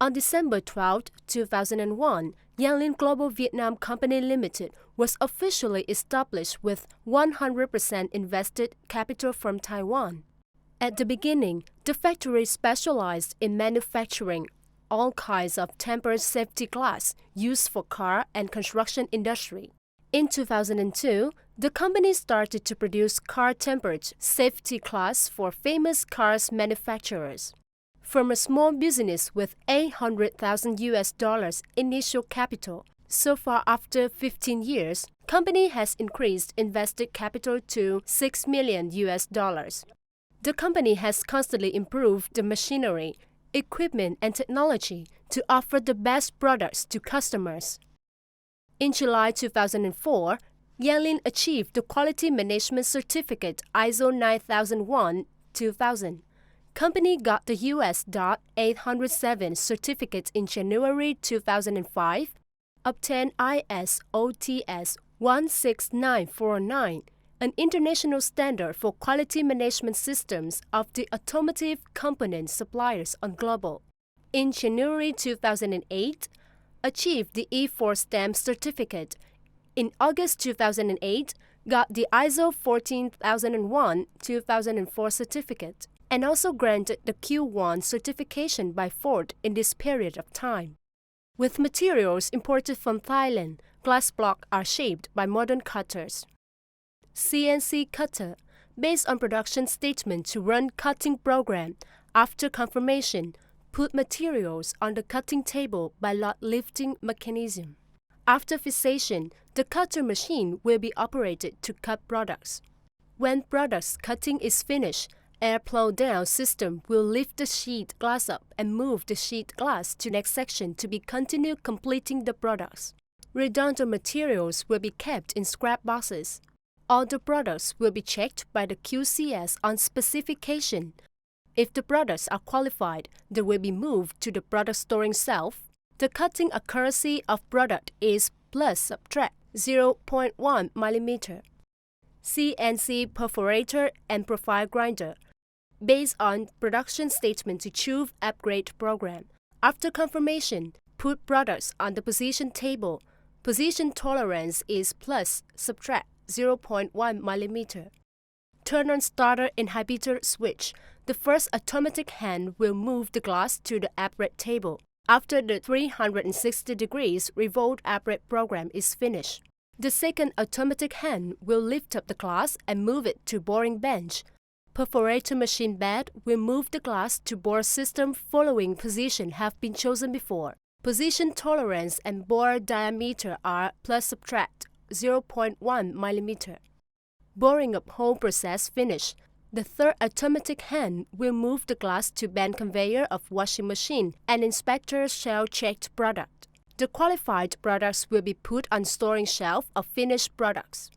On December 12, 2001, Yanlin Global Vietnam Company Limited was officially established with 100% invested capital from Taiwan. At the beginning, the factory specialized in manufacturing all kinds of tempered safety glass used for car and construction industry. In 2002, the company started to produce car tempered safety glass for famous cars manufacturers. From a small business with $800,000 initial capital, so far after 15 years, company has increased invested capital to $6 million. The company has constantly improved the machinery, equipment, and technology to offer the best products to customers. In July 2004, Yanlin achieved the Quality Management Certificate ISO 9001-2000. Company got the US .807 certificate in January 2005, obtained ISO/TS 16949, an international standard for quality management systems of the automotive component suppliers on global. In January 2008, achieved the E4 stamp certificate. In August 2008, got the ISO 14001-2004 certificate, and also granted the Q1 certification by Ford in this period of time. With materials imported from Thailand, glass blocks are shaped by modern cutters. CNC cutter, based on production statement to run cutting program. After confirmation, put materials on the cutting table by lot lifting mechanism. After fixation, the cutter machine will be operated to cut products. When products cutting is finished, air flow down system will lift the sheet glass up and move the sheet glass to next section to be continued completing the products. Redundant materials will be kept in scrap boxes. All the products will be checked by the QCS on specification. If the products are qualified, they will be moved to the product storing shelf. The cutting accuracy of product is plus subtract 0.1 mm. CNC perforator and profile grinder, based on production statement to choose upgrade program. After confirmation, put products on the position table. Position tolerance is plus subtract 0.1 mm. Turn on starter inhibitor switch. The first automatic hand will move the glass to the upright table. After the 360 degrees revolve upright program is finished, the second automatic hand will lift up the glass and move it to boring bench. Perforator machine bed will move the glass to bore system following position have been chosen before. Position tolerance and bore diameter are plus subtract 0.1 mm. Boring up hole process finished. The third automatic hand will move the glass to band conveyor of washing machine and inspector shall check product. The qualified products will be put on storing shelf of finished products.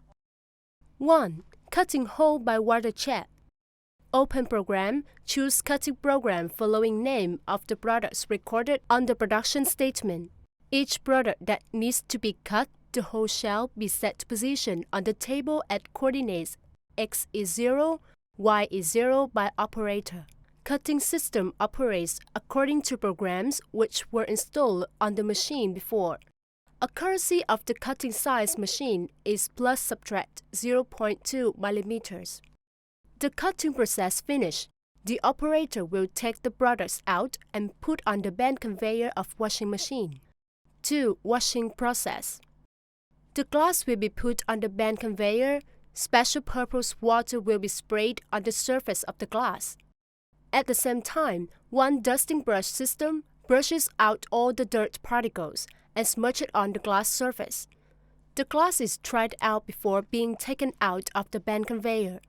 1. Cutting hole by water jet. Open program, choose cutting program following name of the products recorded on the production statement. Each product that needs to be cut, the hole shall be set to position on the table at coordinates X is 0, Y is 0 by operator. Cutting system operates according to programs which were installed on the machine before. Accuracy of the cutting size machine is plus subtract 0.2 mm. The cutting process finished. The operator will take the products out and put on the band conveyor of washing machine. 2. Washing process. The glass will be put on the band conveyor. Special purpose water will be sprayed on the surface of the glass. At the same time, one dusting brush system brushes out all the dirt particles and smudge it on the glass surface. The glass is tried out before being taken out of the band conveyor,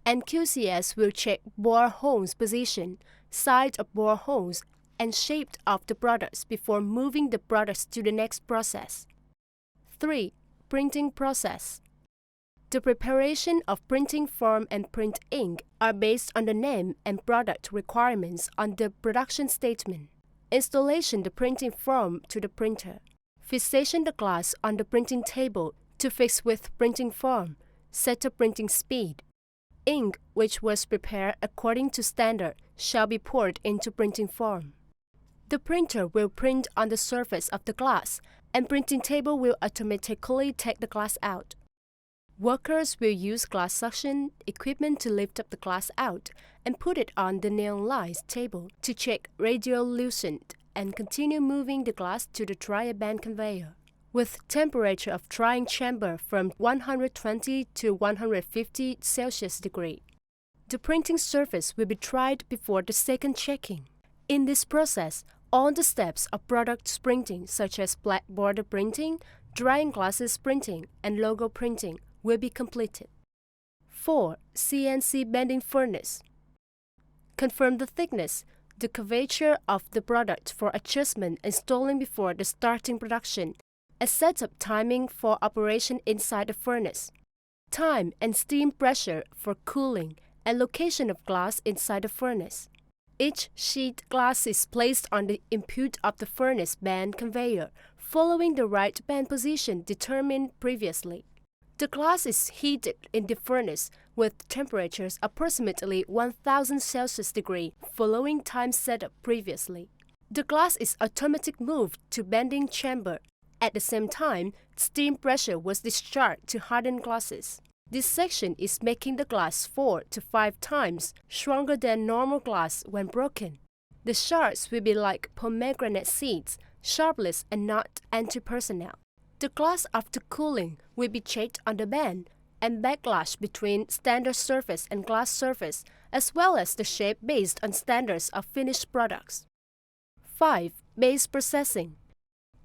and QCS will check bore holes position, size of bore holes, and shape of the products before moving the products to the next process. 3. Printing process. The preparation of printing form and print ink are based on the name and product requirements on the production statement. Installation the printing form to the printer. Fixation the glass on the printing table to fix with printing form. Set the printing speed. Ink, which was prepared according to standard, shall be poured into printing form. The printer will print on the surface of the glass, and printing table will automatically take the glass out. Workers will use glass suction equipment to lift up the glass out and put it on the neon light table to check radiolucent and continue moving the glass to the dryer band conveyor, with temperature of drying chamber from 120 to 150 Celsius degree. The printing surface will be dried before the second checking. In this process, all the steps of product printing such as black border printing, drying glasses printing, and logo printing will be completed. 4. CNC bending furnace. Confirm the thickness, the curvature of the product for adjustment installing before the starting production, and set up timing for operation inside the furnace. Time and steam pressure for cooling, and location of glass inside the furnace. Each sheet glass is placed on the input of the furnace band conveyor, following the right band position determined previously. The glass is heated in the furnace with temperatures approximately 1000 Celsius degree, following time set up previously. The glass is automatically moved to bending chamber. At the same time, steam pressure was discharged to harden glasses. This section is making the glass 4 to 5 times stronger than normal glass when broken. The shards will be like pomegranate seeds, sharpless and not anti-personnel. The glass after cooling will be checked on the band and backlash between standard surface and glass surface, as well as the shape based on standards of finished products. 5. Base processing.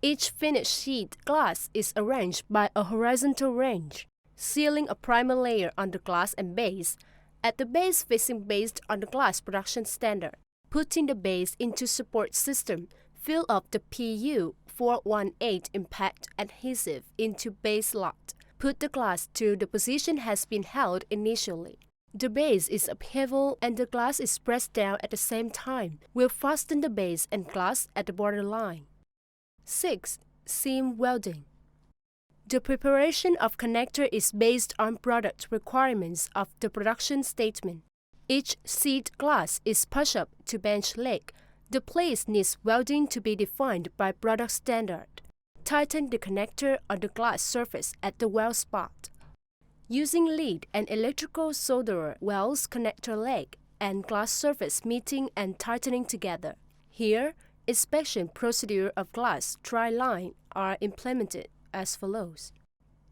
Each finished sheet glass is arranged by a horizontal range, sealing a primer layer on the glass and base, at the base facing based on the glass production standard. Putting the base into support system, fill up the PU 418 impact adhesive into base lot. Put the glass to the position has been held initially. The base is upheaval and the glass is pressed down at the same time. We'll fasten the base and glass at the borderline. 6. Seam welding. The preparation of connector is based on product requirements of the production statement. Each sheet glass is pushed up to bench leg. The place needs welding to be defined by product standard. Tighten the connector on the glass surface at the weld spot. Using lead and electrical solderer welds connector leg and glass surface meeting and tightening together. Here, inspection procedure of glass dry line are implemented as follows.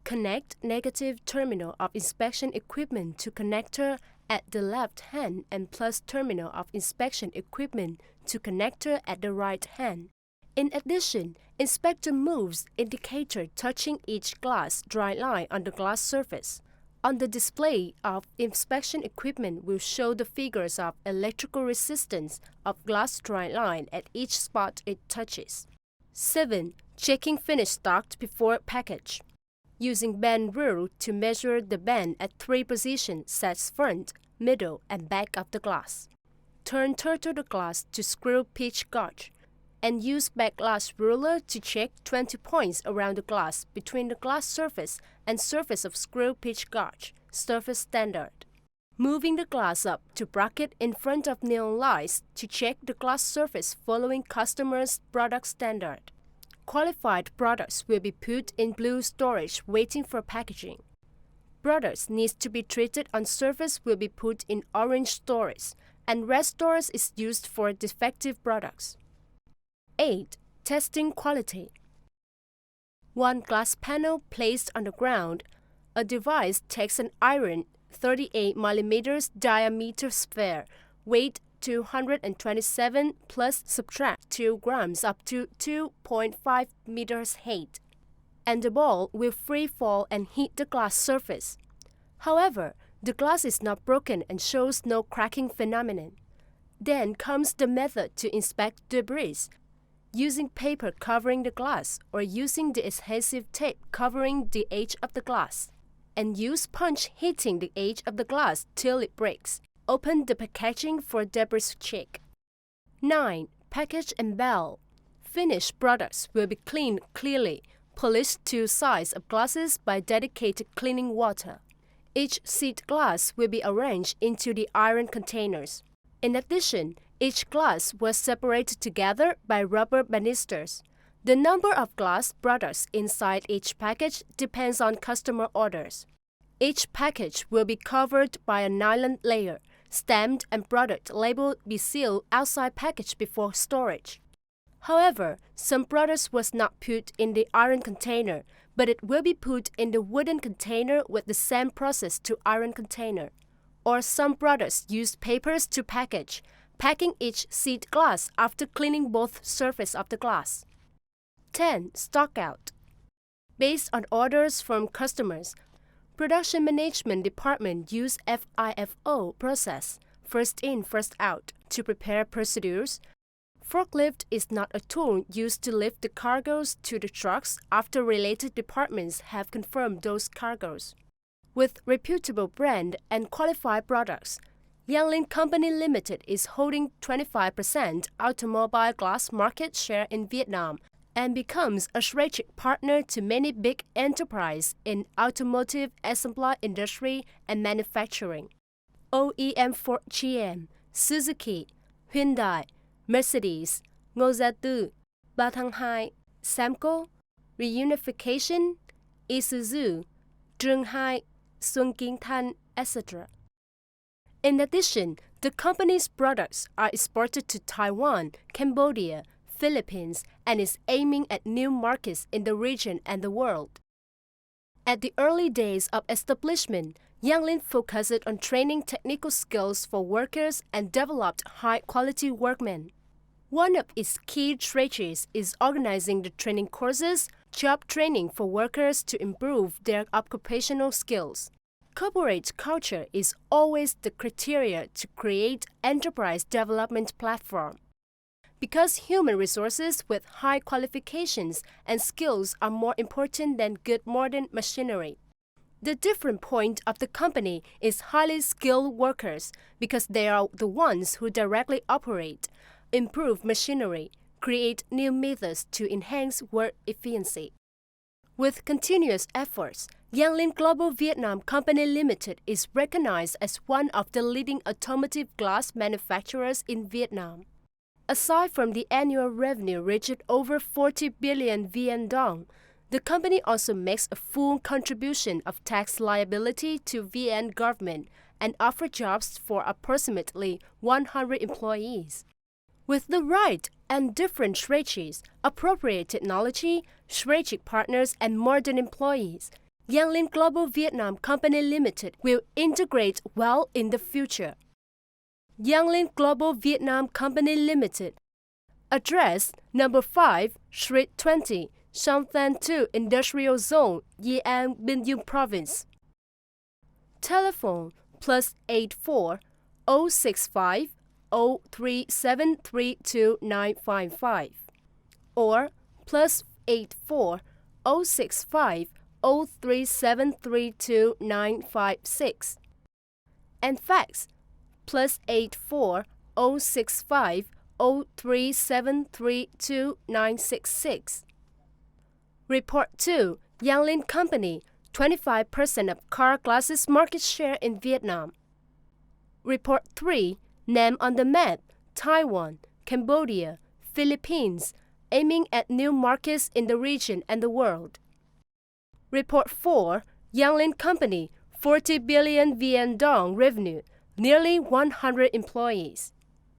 Connect negative terminal of inspection equipment to connector at the left hand and plus terminal of inspection equipment to connector at the right hand. In addition, inspector moves indicator touching each glass dry line on the glass surface. On the display of inspection equipment will show the figures of electrical resistance of glass dry line at each spot it touches. 7. Checking finish stock before package. Using bend rule to measure the bend at 3 positions sets front, middle, and back of the glass. Turn turtle the glass to screw pitch gauge, and use backlash ruler to check 20 points around the glass between the glass surface and surface of screw pitch gauge, surface standard. Moving the glass up to bracket in front of neon lights to check the glass surface following customer's product standard. Qualified products will be put in blue storage waiting for packaging. Products needs to be treated on surface will be put in orange storage, and red storage is used for defective products. 8. Testing quality. One glass panel placed on the ground. A device takes an iron 38 mm diameter sphere, weight 227 plus subtract 2 grams up to 2.5 meters height, and the ball will free fall and hit the glass surface. However, the glass is not broken and shows no cracking phenomenon. Then comes the method to inspect debris, using paper covering the glass or using the adhesive tape covering the edge of the glass, and use punch hitting the edge of the glass till it breaks. Open the packaging for debris check. 9. Package and bell. Finished products will be cleaned clearly, polished to size of glasses by dedicated cleaning water. Each sheet glass will be arranged into the iron containers. In addition, Each glass was separated together by rubber banisters. The number of glass products inside each package depends on customer orders. Each package will be covered by a nylon layer, stamped and product label be sealed outside package before storage. However, some products was not put in the iron container, but it will be put in the wooden container with the same process to iron container. Or some products use papers to package, packing each seed glass after cleaning both surface of the glass. 10. Stock out. Based on orders from customers, Production Management Department use FIFO process, first in, first out, to prepare procedures. Forklift is not a tool used to lift the cargoes to the trucks after related departments have confirmed those cargoes. With reputable brand and qualified products, Yanlin Company Limited is holding 25% automobile glass market share in Vietnam and becomes a strategic partner to many big enterprises in automotive assembly industry and manufacturing. OEM for GM, Suzuki, Hyundai, Mercedes, Ngô Gia Tư, Ba Thăng Hai, Samco, Reunification, Isuzu, Trường Hai, Xuân Kiến Thanh, etc. In addition, the company's products are exported to Taiwan, Cambodia, Philippines, and is aiming at new markets in the region and the world. At the early days of establishment, Yanlin focused on training technical skills for workers and developed high-quality workmen. One of its key strategies is organizing the training courses, job training for workers to improve their occupational skills. Corporate culture is always the criteria to create enterprise development platform. Because human resources with high qualifications and skills are more important than good modern machinery. The different point of the company is highly skilled workers because they are the ones who directly operate, improve machinery, create new methods to enhance work efficiency. With continuous efforts, Yanlin Global Vietnam Company Limited is recognized as one of the leading automotive glass manufacturers in Vietnam. Aside from the annual revenue reached over 40 billion Vien Dong, the company also makes a full contribution of tax liability to VN government and offers jobs for approximately 100 employees. With the right and different strategies, appropriate technology, strategic partners, and modern employees, Yanlin Global Vietnam Company Limited will integrate well in the future. Yanlin Global Vietnam Company Limited. Address number 5, Street 20, Song Than 2 Industrial Zone, Dĩ An, Binh Dung Province. Telephone +84 065 03732 or +84 065 03732 and fax +84 065 03732 Report 2, Yanlin Company, 25% of car glasses market share in Vietnam. Report 3, Name on the map, Taiwan, Cambodia, Philippines, aiming at new markets in the region and the world. Report 4, Yanlin Company, 40 billion Vien Dong revenue, nearly 100 employees.